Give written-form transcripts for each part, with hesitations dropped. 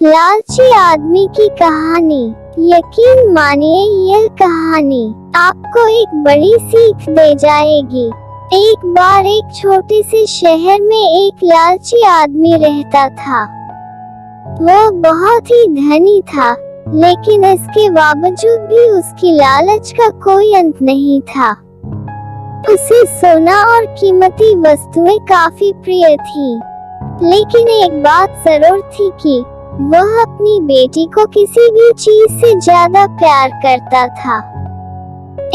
लालची आदमी की कहानी। यकीन मानिए यह कहानी आपको एक बड़ी सीख दे जाएगी। एक बार एक छोटे से शहर में एक लालची आदमी रहता था। वह बहुत ही धनी था, लेकिन इसके बावजूद भी उसकी लालच का कोई अंत नहीं था। उसे सोना और कीमती वस्तुएं काफी प्रिय थी, लेकिन एक बात जरूर थी कि वह अपनी बेटी को किसी भी चीज से ज्यादा प्यार करता था।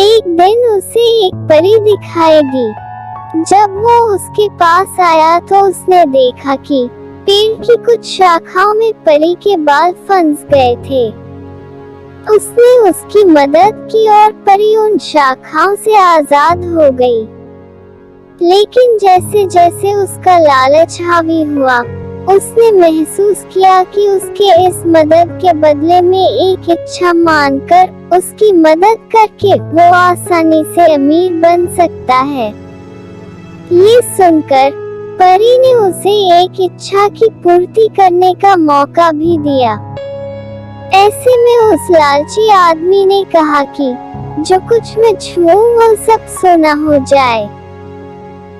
एक दिन उसे एक परी दिखाई दी। जब वो उसके पास आया तो उसने देखा कि पेड़ की कुछ शाखाओं में परी के बाल फंस गए थे। उसने उसकी मदद की और परी उन शाखाओं से आजाद हो गई। लेकिन जैसे जैसे उसका लालच हावी हुआ, उसने महसूस किया कि उसके इस मदद के बदले में एक इच्छा मानकर उसकी मदद करके वो आसानी से अमीर बन सकता है। ये सुनकर परी ने उसे एक इच्छा की पूर्ति करने का मौका भी दिया। ऐसे में उस लालची आदमी ने कहा कि जो कुछ मैं छूऊं वो सब सोना हो जाए।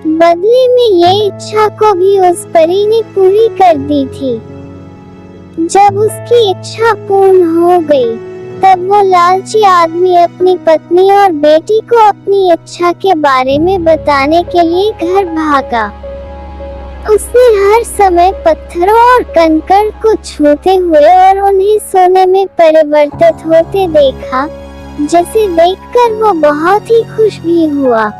बदले में ये इच्छा को भी उस परी ने पूरी कर दी थी। जब उसकी इच्छा पूर्ण हो गई, तब वो लालची आदमी अपनी पत्नी और बेटी को अपनी इच्छा के बारे में बताने के लिए घर भागा। उसने हर समय पत्थरों और कंकड़ को छूते हुए और उन्हें सोने में परिवर्तित होते देखा, जिसे देखकर वो बहुत ही खुश भी हुआ।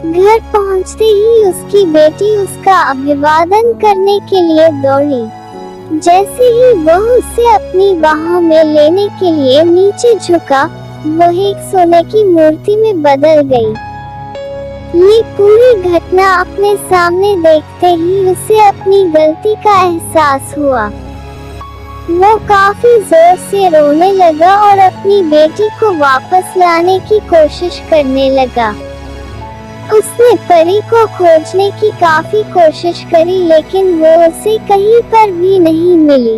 घर पहुंचते ही उसकी बेटी उसका अभिवादन करने के लिए दौड़ी। जैसे ही वह उसे अपनी बाहों में लेने के लिए नीचे झुका, वह एक सोने की मूर्ति में बदल गई। ये पूरी घटना अपने सामने देखते ही उसे अपनी गलती का एहसास हुआ। वो काफी जोर से रोने लगा और अपनी बेटी को वापस लाने की कोशिश करने लगा। उसने परी को खोजने की काफी कोशिश करी, लेकिन वो उसे कहीं पर भी नहीं मिली।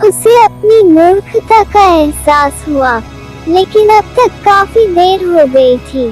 उसे अपनी मूर्खता का एहसास हुआ, लेकिन अब तक काफी देर हो गई थी।